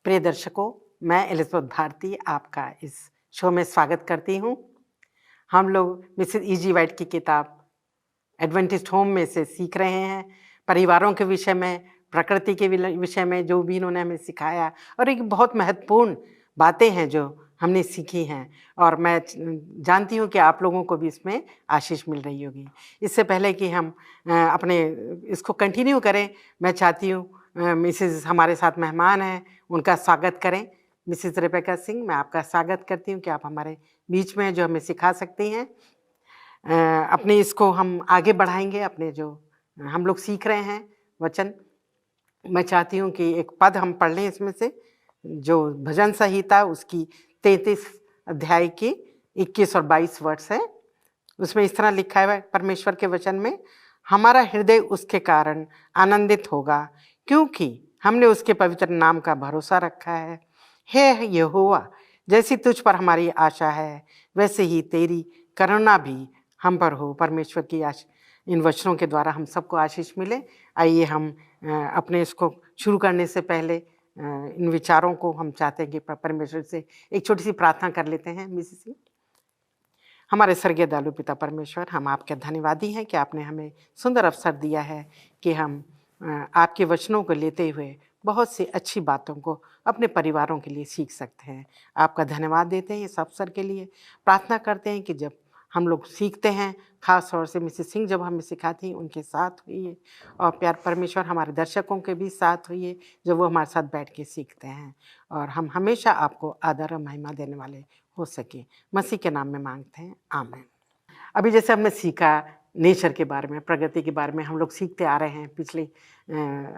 प्रिय दर्शकों, मैं एलिज़ाबेथ भारती आपका इस शो में स्वागत करती हूँ। हम लोग मिसेस ई.जी. वाइट की किताब एडवेंटिस्ट होम में से सीख रहे हैं, परिवारों के विषय में, प्रकृति के विषय में जो भी इन्होंने हमें सिखाया और एक बहुत महत्वपूर्ण बातें हैं जो हमने सीखी हैं और मैं जानती हूँ कि आप लोगों को भी इसमें आशीष मिल रही होगी। इससे पहले कि हम अपने इसको कंटिन्यू करें, मैं चाहती हूँ मिसेज़ हमारे साथ मेहमान हैं, उनका स्वागत करें। मिसेज़ रेबेका सिंह, मैं आपका स्वागत करती हूँ कि आप हमारे बीच में हैं, जो हमें सिखा सकती हैं। अपने इसको हम आगे बढ़ाएँगे, अपने जो हम लोग सीख रहे हैं वचन। मैं चाहती हूँ कि एक पद हम पढ़ लें इसमें से, जो भजन संहिता उसकी 33 अध्याय की 21 और 22 वर्ष है। उसमें इस तरह लिखा है परमेश्वर के वचन में, हमारा हृदय उसके कारण आनंदित होगा क्योंकि हमने उसके पवित्र नाम का भरोसा रखा है। हे यहोवा, जैसी तुझ पर हमारी आशा है वैसे ही तेरी करुणा भी हम पर हो। परमेश्वर की इन वचनों के द्वारा हम सबको आशीष मिले। आइए हम अपने इसको शुरू करने से पहले इन विचारों को हम चाहते हैं कि परमेश्वर से एक छोटी सी प्रार्थना कर लेते हैं। मिसेस सिंह, हमारे स्वर्गीय दयालु पिता परमेश्वर, हम आपके धन्यवादी हैं कि आपने हमें सुंदर अवसर दिया है कि हम आपके वचनों को लेते हुए बहुत सी अच्छी बातों को अपने परिवारों के लिए सीख सकते हैं। आपका धन्यवाद देते हैं इस अवसर के लिए। प्रार्थना करते हैं कि जब हम लोग सीखते हैं, खास तौर से मिसेस सिंह जब हमें सिखाती हैं, उनके साथ होइए और प्यार परमेश्वर हमारे दर्शकों के भी साथ होइए, जब वो हमारे साथ बैठ के सीखते हैं और हम हमेशा आपको आदर और महिमा देने वाले हो सके। मसीह के नाम में मांगते हैं, आमीन। अभी जैसे हमने सीखा नेचर के बारे में, प्रकृति के बारे में हम लोग सीखते आ रहे हैं, पिछले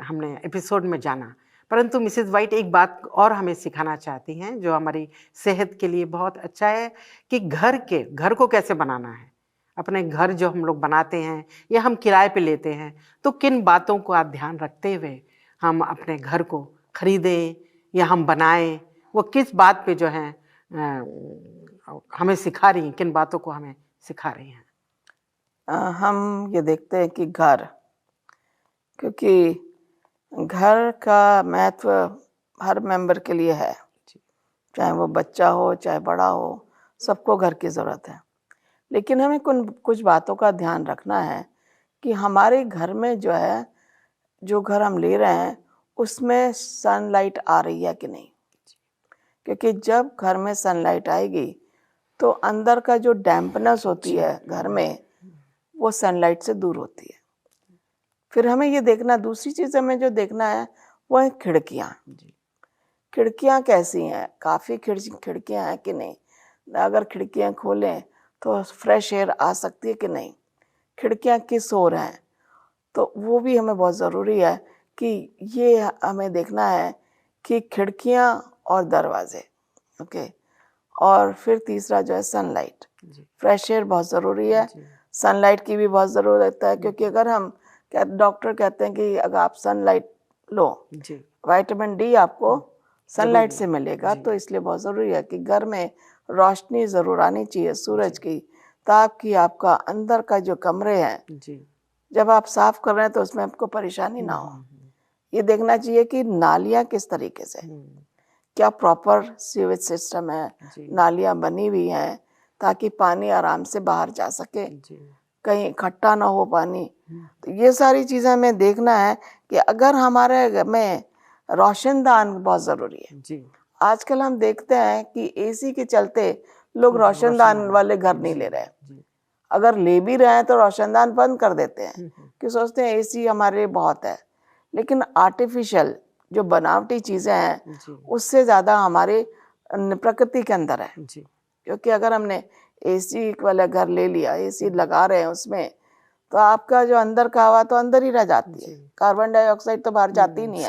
हमने एपिसोड में जाना। परंतु मिसेस वाइट एक बात और हमें सिखाना चाहती हैं जो हमारी सेहत के लिए बहुत अच्छा है कि घर को कैसे बनाना है। अपने घर जो हम लोग बनाते हैं या हम किराए पे लेते हैं, तो किन बातों को आप ध्यान रखते हुए हम अपने घर को खरीदें या हम बनाएं, वो किस बात पे जो है हमें सिखा रही हैं, किन बातों को हमें सिखा रही हैं। हम ये देखते हैं कि घर, क्योंकि घर का महत्व हर मेंबर के लिए है, चाहे वो बच्चा हो चाहे बड़ा हो, सबको घर की ज़रूरत है। लेकिन हमें कुछ बातों का ध्यान रखना है कि हमारे घर में जो है, जो घर हम ले रहे हैं उसमें सनलाइट आ रही है कि नहीं, क्योंकि जब घर में सनलाइट आएगी तो अंदर का जो डैम्पनेस होती है घर में, वो सनलाइट से दूर होती है। फिर हमें ये देखना, दूसरी चीज़ हमें जो देखना है वो है खिड़कियाँ। खिड़कियाँ कैसी हैं, काफ़ी खिड़कियाँ हैं कि नहीं, अगर खिड़कियाँ खोलें तो फ्रेश एयर आ सकती है कि नहीं, खिड़कियाँ किस ओर हैं, तो वो भी हमें बहुत ज़रूरी है कि ये हमें देखना है कि खिड़कियाँ और दरवाजे, ओके। और फिर तीसरा जो है सनलाइट, फ्रेश एयर बहुत ज़रूरी है, सनलाइट की भी बहुत ज़रूरत है, क्योंकि अगर हम डॉक्टर कहते हैं कि अगर आप सनलाइट लो, विटामिन डी आपको सनलाइट से मिलेगा, तो इसलिए बहुत ज़रूरी है कि घर में रोशनी ज़रूर आनी चाहिए सूरज की, ताकि आपका अंदर का जो कमरे हैं जब आप साफ कर रहे हैं तो उसमें आपको परेशानी ना हो। ये देखना चाहिए कि नालियाँ किस तरीके से, क्या प्रॉपर सीवेज सिस्टम है, नालियाँ बनी हुई हैं ताकि पानी आराम से बाहर जा सके, कहीं इकट्ठा ना हो पानी। तो ये सारी चीज़ें हमें देखना है कि अगर हमारे घर में रोशनदान बहुत ज़रूरी है। आजकल हम देखते हैं कि एसी के चलते लोग रोशनदान वाले घर नहीं ले रहे हैं, अगर ले भी रहे हैं तो रोशनदान बंद कर देते हैं कि सोचते हैं एसी हमारे लिए बहुत है। लेकिन आर्टिफिशियल जो बनावटी चीज़ें हैं उससे ज़्यादा हमारे प्रकृति के अंदर है, क्योंकि अगर हमने एसी वाला घर ले लिया, एसी लगा रहे हैं उसमें, तो आपका जो अंदर का हवा तो अंदर ही रह जाती है, कार्बन डाइऑक्साइड तो बाहर जाती नहीं है,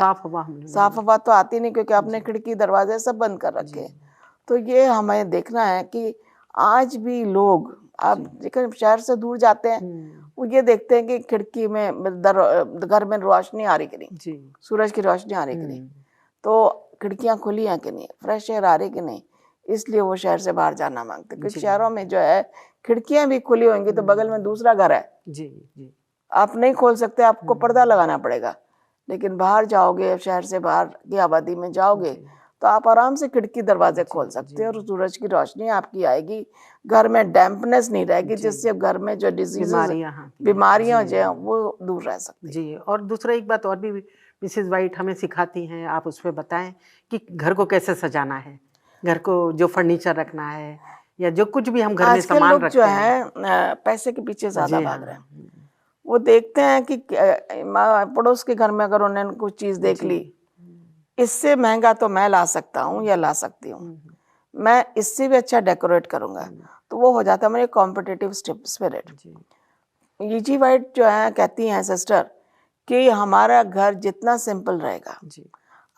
साफ हवा तो आती नहीं, क्योंकि आपने खिड़की दरवाजे सब बंद कर रखे। तो ये हमें देखना है कि आज भी लोग, आप शहर से दूर जाते हैं, वो ये देखते हैं कि खिड़की में घर में रोशनी आ रही कि नहीं, सूरज की रोशनी आ रही कि नहीं, तो खिड़कियां खुली हैं कि नहीं, फ्रेश एयर आ रही कि नहीं, इसलिए वो शहर से बाहर जाना मांगते। क्योंकि शहरों में जो है खिड़कियां भी खुली होंगी तो बगल में दूसरा घर है, आप नहीं खोल सकते, आपको पर्दा लगाना पड़ेगा। लेकिन बाहर जाओगे, शहर से बाहर की आबादी में जाओगे तो आप आराम से खिड़की दरवाजे खोल सकते हैं और सूरज की रोशनी आपकी आएगी, घर में डैम्पनेस नहीं रहेगी, जिससे घर में जो डिजीज बीमारियां जो हैं वो दूर रह सकती हैं। जी, और दूसरा एक बात और भी मिसेस वाइट हमें सिखाती हैं, आप उस पर बताएं कि घर को कैसे सजाना है, घर को जो फर्नीचर रखना है या जो कुछ भी हम घर में सामान रखते जो हैं। है पैसे के पीछे ज्यादा भाग रहे हैं। वो देखते हैं कि पड़ोस के घर में अगर उन्होंने कुछ चीज देख ली, इससे महंगा तो मैं ला सकता हूँ या ला सकती हूँ, मैं इससे भी अच्छा डेकोरेट करूंगा, तो वो हो जाता है मेरे कॉम्पिटिटिव स्पिरिट। ईजी वाइट जो है कहती हैं सिस्टर कि हमारा घर जितना सिंपल रहेगा,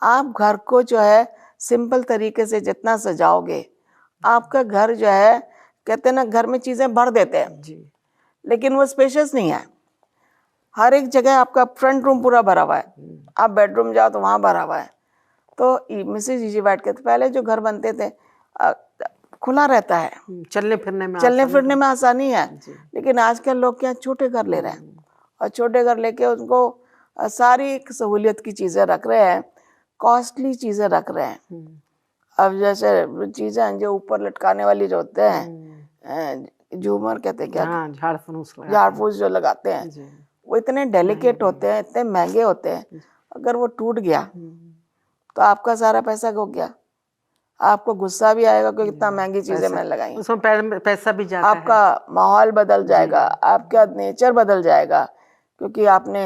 आप घर को जो है सिंपल तरीके से जितना सजाओगे, आपका घर जो है, कहते हैं ना घर में चीजें भर देते हैं लेकिन वो स्पेशियस नहीं है। हर एक जगह आपका फ्रंट रूम पूरा भरा हुआ है, आप बेडरूम जाओ तो वहां भरा हुआ है। तो मिसेज ईजी वाइट कहते पहले जो घर बनते थे खुला रहता है, चलने फिरने में आसानी है, लेकिन आजकल लोग क्या छोटे घर ले रहे हैं और छोटे घर लेके उनको सारी सहूलियत की चीजें रख रहे हैं, कॉस्टली चीजें रख रहे हैं। अब जैसे चीजें जो ऊपर लटकाने वाली जो होते हैं, झूमर कहते हैं क्या, झाड़ फूस जो लगाते हैं, वो इतने डेलिकेट होते हैं, इतने महंगे होते हैं, अगर वो टूट गया तो आपका सारा पैसा खो गया। आपको गुस्सा भी आएगा कि इतना महंगी चीजें मैंने लगाई, उसमें पैसा भी जाता है, आपका माहौल बदल जाएगा, आपका नेचर बदल जाएगा, क्योंकि आपने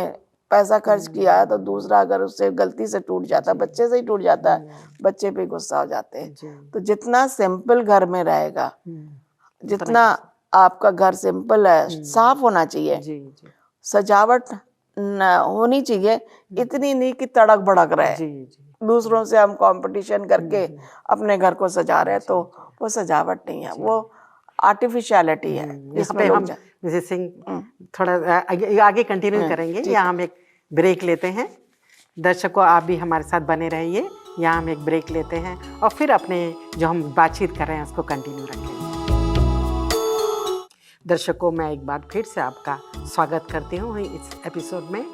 पैसा खर्च किया है। तो दूसरा अगर उससे गलती से टूट जाता, बच्चे से ही टूट जाता है, बच्चे पे गुस्सा हो जाते हैं। तो जितना सिंपल घर में रहेगा, जितना आपका घर सिंपल है, साफ होना चाहिए, सजावट होनी चाहिए, इतनी नहीं कि तड़क भड़क रहे, दूसरों से हम कंपटीशन करके अपने घर को सजा रहे हैं, तो वो सजावट नहीं है, वो आर्टिफिशियलिटी है। इसमें हम मिसेस सिंह थोड़ा आगे कंटिन्यू करेंगे, यहाँ हम एक ब्रेक लेते हैं। दर्शकों, आप भी हमारे साथ बने रहिए, यहाँ हम एक ब्रेक लेते हैं और फिर अपने जो हम बातचीत कर रहे हैं उसको कंटिन्यू रखेंगे। दर्शकों, मैं एक बार फिर से आपका स्वागत करती हूँ इस एपिसोड में।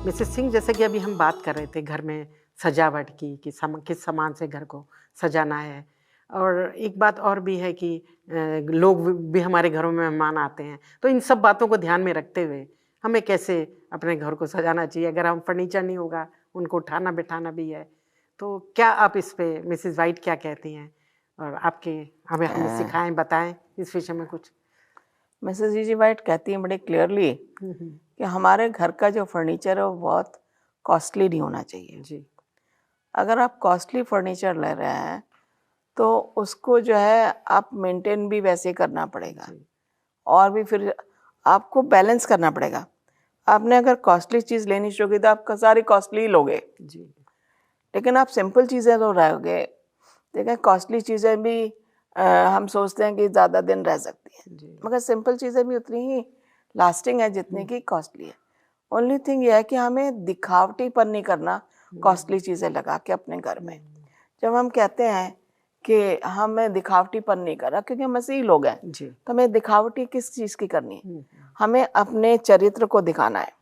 मिसेस सिंह, जैसे कि अभी हम बात कर रहे थे घर में सजावट की, कि किस सामान से घर को सजाना है, और एक बात और भी है कि लोग भी हमारे घरों में मेहमान आते हैं, तो इन सब बातों को ध्यान में रखते हुए हमें कैसे अपने घर को सजाना चाहिए। अगर हम फर्नीचर नहीं होगा, उनको उठाना बैठाना भी है, तो क्या आप इस पे मिसेस वाइट क्या कहती हैं, और आपके हमें सिखाएं, बताएं इस विषय में कुछ। मिसेस ईजी वाइट कहती हैं बड़े क्लियरली कि हमारे घर का जो फर्नीचर है वो बहुत कॉस्टली नहीं होना चाहिए। अगर आप कॉस्टली फर्नीचर ले रहे हैं तो उसको जो है आप मेंटेन भी वैसे करना पड़ेगा, और भी फिर आपको बैलेंस करना पड़ेगा। आपने अगर कॉस्टली चीज़ लेनी शुरू की तो आप सारी कॉस्टली लोगे, लेकिन आप सिंपल चीज़ें तो रहोगे। देखें, कॉस्टली चीज़ें भी हम सोचते हैं कि ज़्यादा दिन रह सकती हैं, मगर सिंपल चीज़ें भी उतनी ही लास्टिंग है जितनी की कॉस्टली है। ओनली थिंग ये है कि हमें दिखावटीपन नहीं करना कॉस्टली चीज़ें लगा के अपने घर में। जब हम कहते हैं कि हमें दिखावटीपन नहीं कर रहा, क्योंकि हम मसीही लोग हैं, तो हमें दिखावटी किस चीज़ की करनी है? हमें अपने चरित्र को दिखाना है,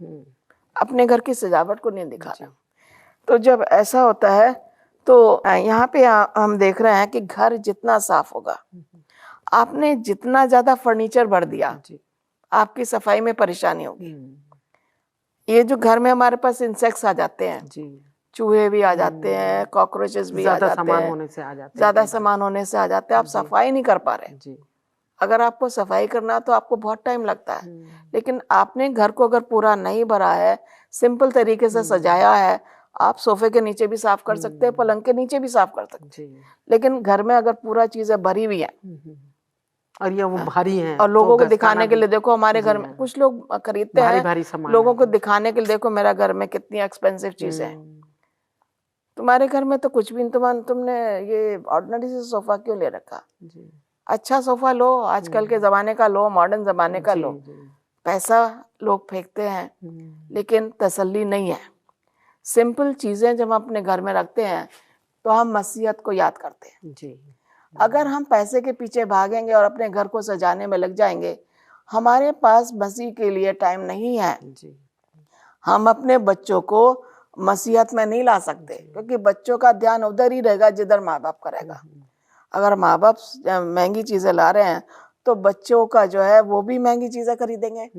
अपने घर की सजावट को नहीं दिखाना। तो जब ऐसा होता है तो यहाँ पे हम देख रहे हैं कि घर जितना साफ होगा, आपने जितना ज़्यादा फर्नीचर भर दिया, आपकी सफाई में परेशानी होगी। ये जो घर में हमारे पास इंसेक्ट्स आ जाते हैं, चूहे भी आ जाते हैं, कॉकरोचेस भी आ जाते हैं, ज़्यादा सामान होने से आ जाते हैं, आप सफाई नहीं कर पा रहे। अगर आपको सफाई करना तो आपको बहुत टाइम लगता है, लेकिन आपने घर को अगर पूरा नहीं भरा है, सिंपल तरीके से सजाया है, आप सोफे के नीचे भी साफ कर सकते हैं, पलंग के नीचे भी साफ कर सकते हैं। लेकिन घर में अगर पूरा चीजें भरी हुई है और ये वो भारी हैं, और लोगों को दिखाने के लिए, देखो हमारे घर में कुछ लोग खरीदते हैं, लोगों को दिखाने के लिए, देखो मेरा घर में कितनी एक्सपेंसिव चीजें हैं। तुम्हारे घर में तो कुछ भी नहीं, तुमने ये ऑर्डिनरी से सोफा क्यों ले रखा? अच्छा सोफा लो, आजकल के जमाने का लो, मॉडर्न जमाने का लो। पैसा लोग फेंकते हैं, लेकिन तसल्ली नहीं है। सिंपल चीजें जब हम अपने घर में रखते हैं तो हम मसीहत को याद करते हैं। अगर हम पैसे के पीछे भागेंगे और अपने घर को सजाने में लग जाएंगे, हमारे पास मसीह के लिए टाइम नहीं है। हम अपने बच्चों को मसीहत में नहीं ला सकते, क्योंकि बच्चों का ध्यान उधर ही रहेगा जिधर माँ बाप का रहेगा। अगर माँ बाप महंगी चीजें ला रहे हैं तो बच्चों का जो है वो भी महंगी चीजें खरीदेंगे,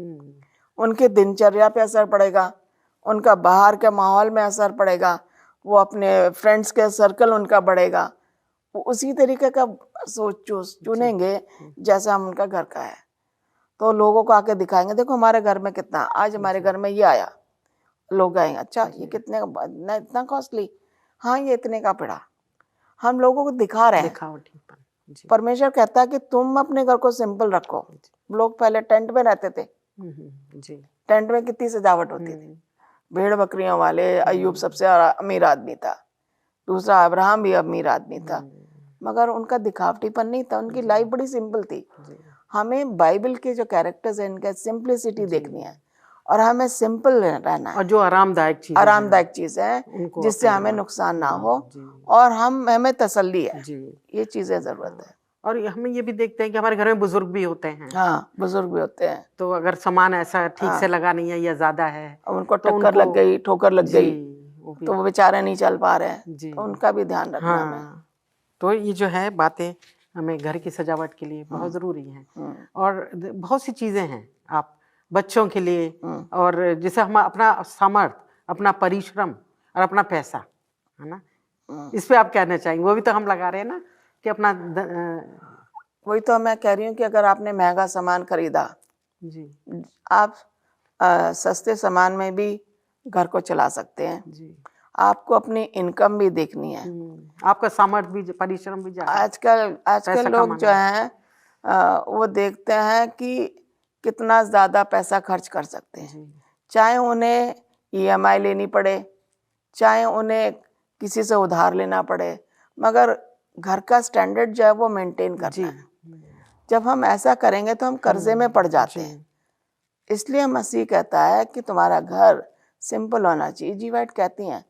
उनके दिनचर्या पे असर पड़ेगा, उनका बाहर के माहौल में असर पड़ेगा, वो अपने फ्रेंड्स के सर्कल उनका बढ़ेगा, वो उसी तरीके का सोच चुनेंगे जैसा हम उनका घर का है। तो लोगों को आके दिखाएंगे, देखो हमारे घर में कितना, आज हमारे घर में ये आया, लोग आएंगे, अच्छा ये कितने का, इतना कॉस्टली, हाँ ये इतने का पड़ा। हम लोगों को दिखा रहे हैं। परमेश्वर कहता है कि तुम अपने घर को सिंपल रखो। लोग पहले टेंट में रहते थे, टेंट में कितनी सजावट होती थी, भेड़ बकरियों वाले। अय्यूब सबसे अमीर आदमी था, दूसरा अब्राहम भी अमीर आदमी था, मगर उनका दिखावटीपन नहीं था, उनकी लाइफ बड़ी सिंपल थी। हमें बाइबल के जो कैरेक्टर्स हैं इनका सिंपलिसिटी देखनी है और हमें सिंपल रहना है, और जो आरामदायक चीज है जिससे हमें नुकसान ना हो और हमें तसल्ली है, ये चीजें जरूरत है। और हम ये भी देखते हैं कि हमारे घर में बुजुर्ग भी होते हैं। हाँ, बुजुर्ग भी होते हैं। तो अगर सामान ऐसा ठीक से लगा नहीं है या ज्यादा है, उनको टक्कर लग गई, ठोकर लग गई, तो वो बेचारे नहीं चल पा रहे हैं, तो उनका भी ध्यान रखना है। तो ये जो है बातें हमें घर की सजावट के लिए बहुत जरूरी हैं। और बहुत सी चीजें हैं आप बच्चों के लिए, और जैसे हम अपना सामर्थ्य, अपना परिश्रम और अपना पैसा, है ना, इस पे आप कहना चाहेंगे? वो भी तो हम लगा रहे हैं ना कि अपना वही तो मैं कह रही हूँ कि अगर आपने महंगा सामान खरीदा, आप सस्ते सामान में भी घर को चला सकते हैं। आपको अपनी इनकम भी देखनी है, आपका सामर्थ्य भी, परिश्रम भी। आजकल लोग जो हैं वो देखते हैं कि कितना ज्यादा पैसा खर्च कर सकते हैं, चाहे उन्हें EMI लेनी पड़े, चाहे उन्हें किसी से उधार लेना पड़े, मगर घर का स्टैंडर्ड जो है वो मेंटेन करना है। जब हम ऐसा करेंगे तो हम कर्जे में पड़ जाते हैं। इसलिए मसीह कहता है कि तुम्हारा घर सिंपल होना चाहिए। जी वाइट कहती हैं,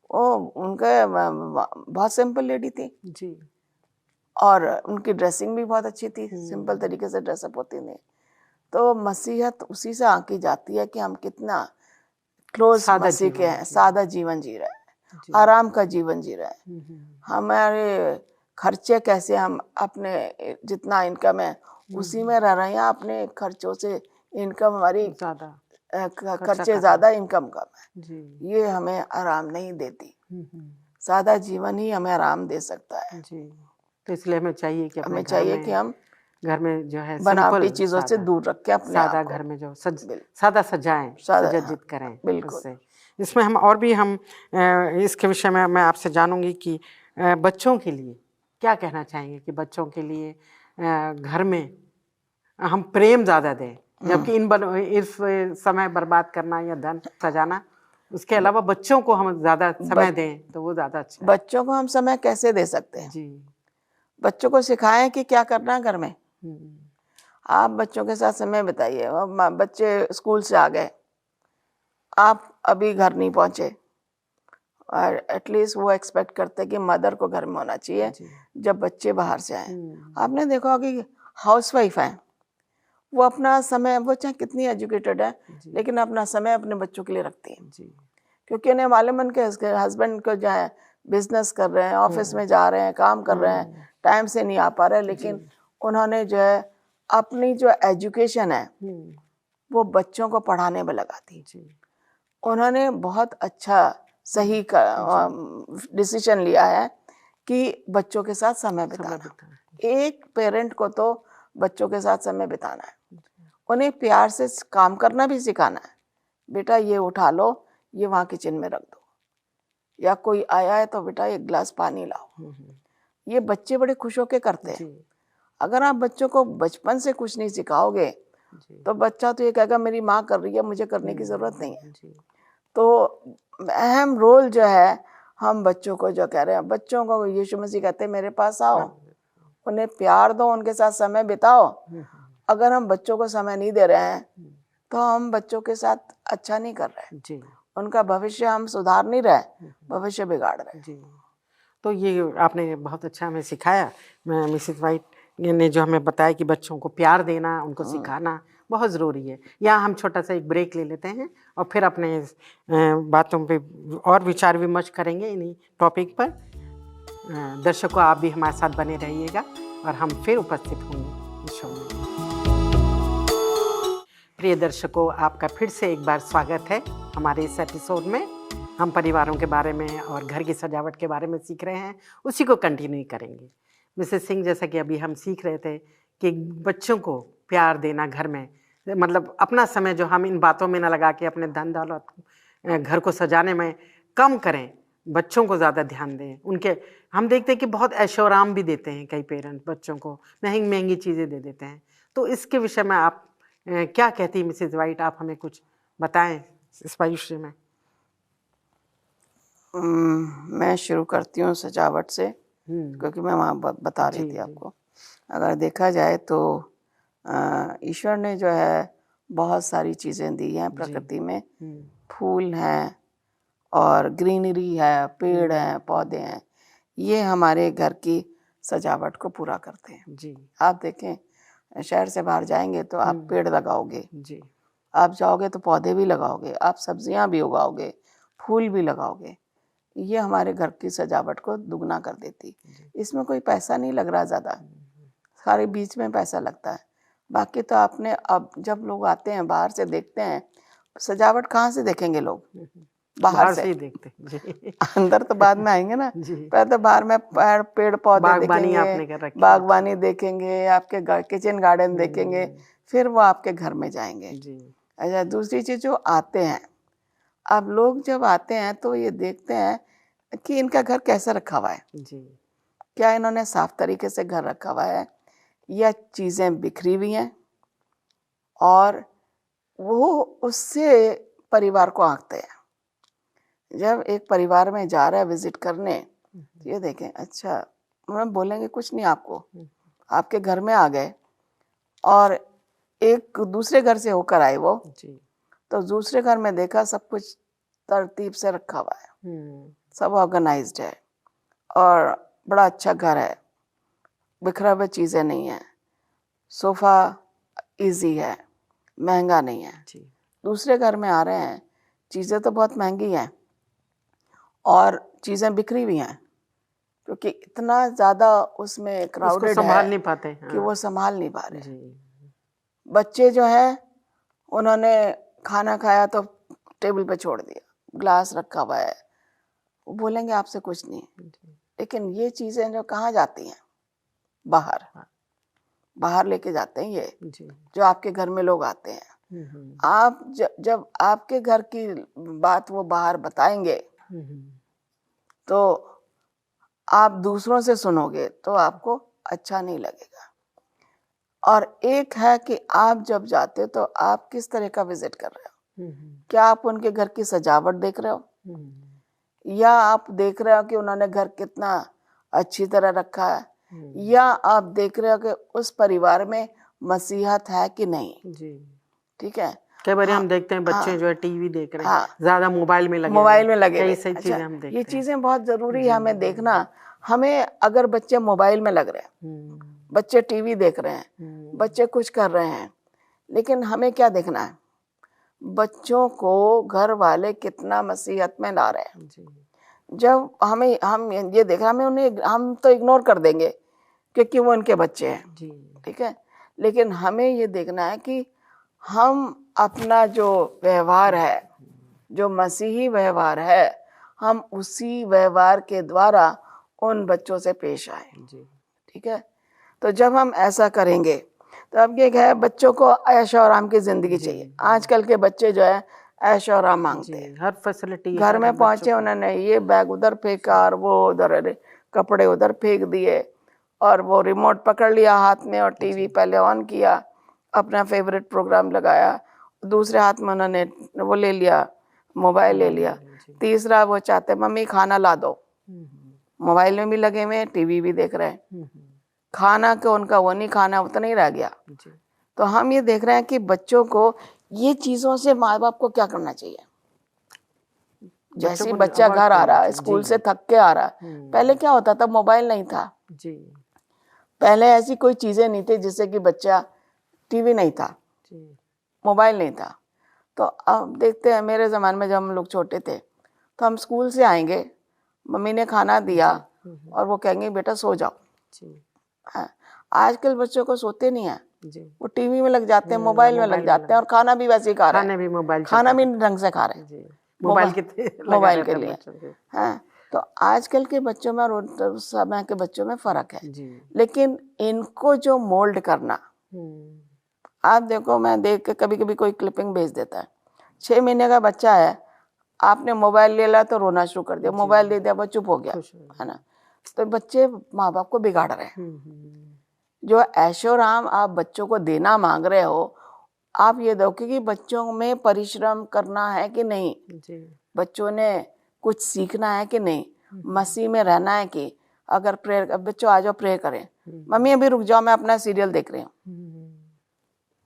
वो उनके बहुत सिंपल लेडी थी और उनकी ड्रेसिंग भी बहुत अच्छी थी, सिंपल तरीके से ड्रेसअप होती थी। तो मसीहत उसी से आंकी जाती है कि हम कितना क्लोज मसीह के हैं, सादा जीवन जी रहे हैं, आराम का जीवन जी रहे हैं। हमारे खर्चे कैसे, हम अपने जितना इनकम है उसी में रह रहे हैं, अपने खर्चों से इनकम हमारी खर्चे ज्यादा, इनकम कम है, ये हमें आराम नहीं देती। सादा जीवन ही हमें आराम दे सकता है। तो इसलिए हमें चाहिए कि हम घर में जो है बनावटी चीजों से दूर रख के अपने सादा घर में जो सादा सजाएं, सज्जित करें। बिल्कुल। इसमें हम और भी हम इसके विषय में मैं आपसे जानूंगी कि बच्चों के लिए क्या कहना चाहेंगे कि बच्चों के लिए घर में हम प्रेम ज्यादा दें, जबकि इस समय बर्बाद करना या धन सजाना, उसके अलावा बच्चों को हम ज्यादा समय दें तो वो ज्यादा अच्छा है। बच्चों को हम समय कैसे दे सकते हैं? बच्चों को सिखाएं कि क्या करना है घर में। आप बच्चों के साथ समय बिताइए। बच्चे स्कूल से आ गए, आप अभी घर नहीं पहुंचे, और एटलीस्ट वो एक्सपेक्ट करते कि मदर को घर में होना चाहिए जब बच्चे बाहर से आए। आपने देखा होगा कि हाउसवाइफ है, वो अपना समय, वो चाहे कितनी एजुकेटेड है, लेकिन अपना समय अपने बच्चों के लिए रखती है, क्योंकि उन्हें मालूम है उनके हस्बैंड को जो है बिजनेस कर रहे हैं, ऑफिस में जा रहे हैं, काम कर रहे हैं, टाइम से नहीं आ पा रहे, लेकिन उन्होंने जो है अपनी जो एजुकेशन है वो बच्चों को पढ़ाने में लगा दी। उन्होंने बहुत अच्छा सही डिसीजन लिया है कि बच्चों के साथ समय बिताना। एक पेरेंट को तो बच्चों के साथ समय बिताना है, उन्हें प्यार से काम करना भी सिखाना है। बेटा ये उठा लो, ये वहाँ किचन में रख दो, या कोई आया है तो बेटा एक गिलास पानी लाओ। ये बच्चे बड़े खुश होके करते हैं। अगर आप बच्चों को बचपन से कुछ नहीं सिखाओगे तो बच्चा तो ये कहेगा मेरी माँ कर रही है, मुझे करने की जरूरत नहीं है। तो अहम रोल जो है हम बच्चों को जो कह रहे हैं, बच्चों को यीशु मसीह कहते हैं मेरे पास आओ, उन्हें प्यार दो, उनके साथ समय बिताओ। अगर हम बच्चों को समय नहीं दे रहे हैं तो हम बच्चों के साथ अच्छा नहीं कर रहे, उनका भविष्य हम सुधार नहीं रहे, भविष्य बिगाड़ रहे। तो ये आपने बहुत अच्छा हमें सिखाया, मिसेस वाइट ने जो हमें बताया कि बच्चों को प्यार देना, उनको सिखाना बहुत ज़रूरी है। यहाँ हम छोटा सा एक ब्रेक ले लेते हैं और फिर अपने बातों पे और विचार विमर्श करेंगे इन्हीं टॉपिक पर। दर्शकों, आप भी हमारे साथ बने रहिएगा और हम फिर उपस्थित होंगे इस शो में। प्रिय दर्शकों, आपका फिर से एक बार स्वागत है हमारे इस एपिसोड में। हम परिवारों के बारे में और घर की सजावट के बारे में सीख रहे हैं, उसी को कंटिन्यू करेंगे। मिसेस सिंह, जैसा कि अभी हम सीख रहे थे कि बच्चों को प्यार देना घर में, मतलब अपना समय जो हम इन बातों में न लगा के अपने धन दौलत घर को सजाने में कम करें, बच्चों को ज़्यादा ध्यान दें। उनके हम देखते हैं कि बहुत ऐशो आराम भी देते हैं, कई पेरेंट्स बच्चों को महंगी महंगी चीज़ें दे देते हैं। तो इसके विषय में आप क्या कहती हैं मिसेस वाइट? आप हमें कुछ बताएं इस विषय में। मैं शुरू करती हूँ सजावट से, क्योंकि मैं वहाँ बता रही थी आपको। अगर देखा जाए तो ईश्वर ने जो है बहुत सारी चीज़ें दी हैं प्रकृति में। फूल हैं और ग्रीनरी है, पेड़ हैं, पौधे हैं, ये हमारे घर की सजावट को पूरा करते हैं। जी। आप देखें, शहर से बाहर जाएंगे तो आप पेड़ लगाओगे, जी। आप जाओगे तो पौधे भी लगाओगे, आप सब्जियां भी उगाओगे, फूल भी लगाओगे। ये हमारे घर की सजावट को दुगना कर देती। इसमें कोई पैसा नहीं लग रहा ज़्यादा, सारे बीच में पैसा लगता है। बाकी तो आपने, अब जब लोग आते हैं बाहर से देखते हैं, सजावट कहाँ से देखेंगे लोग? बाहर से ही देखते हैं जी। अंदर तो बाद में आएंगे ना। पहले तो बाहर में पेड़ पौधे देखेंगे, बागवानी देखेंगे, आपके किचन गार्डन देखेंगे, फिर वो आपके घर में जाएंगे। अच्छा, दूसरी चीज जो आते हैं, अब लोग जब आते हैं तो ये देखते हैं कि इनका घर कैसा रखा हुआ है जी। क्या इन्होंने साफ तरीके से घर रखा हुआ है या चीजें बिखरी हुई हैं, और वो उससे परिवार को आंकते हैं। जब एक परिवार में जा रहा है विजिट करने, तो ये देखें, अच्छा, हम बोलेंगे कुछ नहीं आपको, आपके घर में आ गए और एक दूसरे घर से होकर आए वो जी। तो दूसरे घर में देखा सब कुछ तरतीब से रखा हुआ है, सब ऑर्गेनाइज्ड है और बड़ा अच्छा घर है, बिखरा हुआ चीज़ें नहीं है, सोफा इजी है, महंगा नहीं है जी। दूसरे घर में आ रहे हैं, चीज़ें तो बहुत महंगी हैं और चीज़ें बिखरी हुई हैं, क्योंकि इतना ज़्यादा उसमें क्राउडेड संभाल नहीं पाते हैं कि वो संभाल नहीं पा रहे। बच्चे जो है, उन्होंने खाना खाया तो टेबल पे छोड़ दिया, ग्लास रखा हुआ है, वो बोलेंगे आपसे कुछ नहीं। लेकिन ये चीज़ें जो कहाँ जाती हैं? बाहर, बाहर लेके जाते हैं ये जो आपके घर में लोग आते हैं। आप जब आपके घर की बात वो बाहर बताएंगे तो आप दूसरों से सुनोगे तो आपको अच्छा नहीं लगेगा। और एक है कि आप जब जाते तो आप किस तरह का विजिट कर रहे हो? क्या आप उनके घर की सजावट देख रहे हो, या आप देख रहे हो कि उन्होंने घर कितना अच्छी तरह रखा है, या आप देख रहे हो कि उस परिवार में मसीहत है कि नहीं जी। ठीक है, कई बार हम देखते हैं बच्चे जो है टीवी देख रहे हैं, ज्यादा मोबाइल में लगे कई सही चीजें हम देखते हैं। ये चीजें बहुत जरूरी है हमें देखना। हमें अगर बच्चे मोबाइल में लग रहे हैं, बच्चे टीवी देख रहे हैं, बच्चे कुछ कर रहे हैं, लेकिन हमें क्या देखना है? बच्चों को घर वाले कितना मसीहत में ला रहे हैं। जब हम ये देख रहे हैं, हम तो इग्नोर कर देंगे क्योंकि वो उनके बच्चे हैं, ठीक है। लेकिन हमें ये देखना है कि हम अपना जो व्यवहार है, जो मसीही व्यवहार है, हम उसी व्यवहार के द्वारा उन बच्चों से पेश आए, ठीक है। तो जब हम ऐसा करेंगे तो अब ये है, बच्चों को ऐश और आराम की जिंदगी चाहिए। आजकल के बच्चे जो है ऐश और आराम मांगते हैं, हर फैसिलिटी। घर में पहुंचे, उन्होंने ये बैग उधर फेंका और वो उधर कपड़े उधर फेंक दिए, और वो रिमोट पकड़ लिया हाथ में और टीवी पहले ऑन किया, अपना फेवरेट प्रोग्राम लगाया, दूसरे हाथ में उन्होंने वो ले लिया, मोबाइल ले लिया। तीसरा वो चाहते मम्मी खाना ला दो, मोबाइल में भी लगे हुए, टीवी भी देख रहे हैं। खाना को उनका वो नहीं खाना, उतना ही रह गया। तो हम ये देख रहे हैं कि बच्चों को ये चीजों से माँ बाप को क्या करना चाहिए? जैसे बच्चा घर आ रहा है, स्कूल से थक के आ रहा है, पहले क्या होता था? मोबाइल नहीं था जी। पहले ऐसी कोई चीजें नहीं थी जिससे कि बच्चा, टीवी नहीं था, मोबाइल नहीं था। तो अब देखते हैं, मेरे ज़माने में जब हम लोग छोटे थे तो हम स्कूल से आएंगे, मम्मी ने खाना दिया और वो कहेंगे बेटा सो जाओ। हाँ, आजकल बच्चों को सोते नहीं है, वो टीवी में लग जाते हैं, मोबाइल में लग जाते हैं, और खाना भी वैसे ही खा रहे हैं, खाना भी ढंग से खा रहे हैं, मोबाइल के लिए। हाँ, तो आजकल के बच्चों में और उस समय के बच्चों में फ़र्क है। लेकिन इनको जो मोल्ड करना, आप देखो, मैं देख के कभी कभी कोई क्लिपिंग भेज देता है, 6 महीने का बच्चा है, आपने मोबाइल ले लिया तो रोना शुरू कर दिया, मोबाइल दे दिया वो चुप हो गया, है ना। तो बच्चे माँ बाप को बिगाड़ रहे हैं। जो ऐशोराम आप बच्चों को देना मांग रहे हो, आप ये देखो कि बच्चों में परिश्रम करना है कि नहीं, बच्चों ने कुछ सीखना है कि नहीं, मसीह में रहना है कि, अगर प्रेयर, बच्चों आ जाओ प्रे करें, मम्मी अभी रुक जाओ मैं अपना सीरियल देख रही हूँ,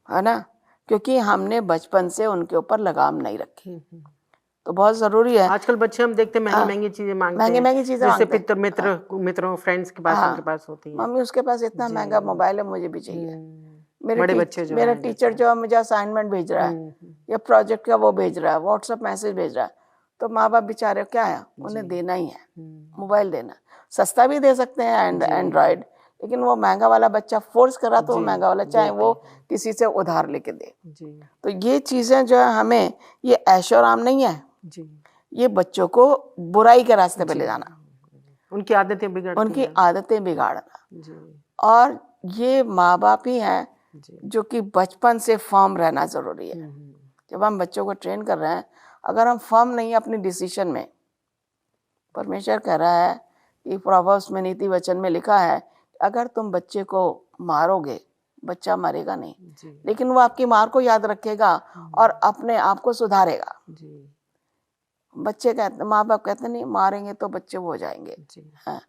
है ना, क्योंकि हमने बचपन से उनके ऊपर लगाम नहीं रखी। तो बहुत जरूरी है। आजकल बच्चे हम देखते हैं महंगी महंगी चीजें मांगते हैं, महंगी चीजें जैसे मित्रों फ्रेंड्स के पास, उनके पास होती है, मम्मी उसके पास इतना महंगा मोबाइल है, मुझे भी चाहिए। मेरे टीचर जो मुझे असाइनमेंट भेज रहा है या प्रोजेक्ट का वो भेज रहा है, व्हाट्सएप मैसेज भेज रहा है, तो माँ बाप बेचारे क्या है, उन्हें देना ही है मोबाइल देना। सस्ता भी दे सकते हैं एंड्रॉयड, लेकिन वो महंगा वाला बच्चा फोर्स करा तो वो महंगा वाला, चाहे वो किसी से उधार लेके दे। तो ये चीजें जो है, हमें ये ऐशोराम नहीं है, ये बच्चों को बुराई के रास्ते पे ले जाना, उनकी आदतें बिगाड़ना। और ये माँ बाप ही हैं जो कि बचपन से फर्म रहना जरूरी है। जब हम बच्चों को ट्रेन कर रहे हैं, अगर हम फर्म नहीं अपनी डिसीजन में, परमेश्वर कह रहा है कि प्रोवर्ब्स में, नीति वचन में लिखा है, अगर तुम बच्चे को मारोगे, बच्चा मरेगा नहीं, लेकिन वो आपकी मार को याद रखेगा और अपने आप को सुधारेगा। बच्चे कहते, माँ बाप कहते नहीं मारेंगे तो बच्चे वो हो जाएंगे, हाँ।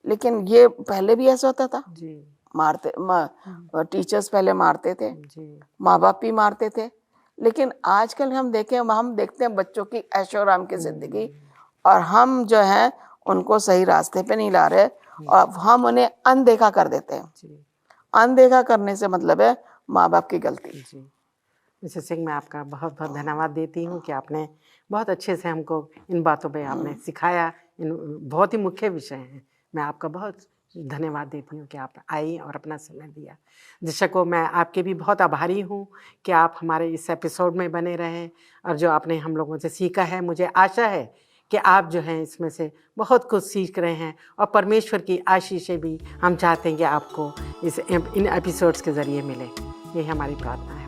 लेकिन ये पहले भी ऐसा होता था, मारते टीचर्स पहले मारते थे, माँ बाप भी मारते थे, लेकिन आजकल हम देखते हैं बच्चों की ऐशोराम की जिंदगी, और हम जो है उनको सही रास्ते पे नहीं ला रहे, और हम उन्हें अनदेखा कर देते हैं। अनदेखा करने से मतलब है माँ बाप की गलती। मिसेस सिंह, मैं आपका बहुत बहुत धन्यवाद देती हूँ कि आपने बहुत अच्छे से हमको इन बातों पे आपने सिखाया। इन बहुत ही मुख्य विषय हैं। मैं आपका बहुत धन्यवाद देती हूँ कि आप आई और अपना समय दिया। दर्शकों, मैं आपके भी बहुत आभारी हूँ कि आप हमारे इस एपिसोड में बने रहें, और जो आपने हम लोगों से सीखा है, मुझे आशा है कि आप जो हैं इसमें से बहुत कुछ सीख रहे हैं, और परमेश्वर की आशीषें भी हम चाहते हैं कि आपको इन एपिसोड्स के ज़रिए मिले। यही हमारी प्रार्थना है।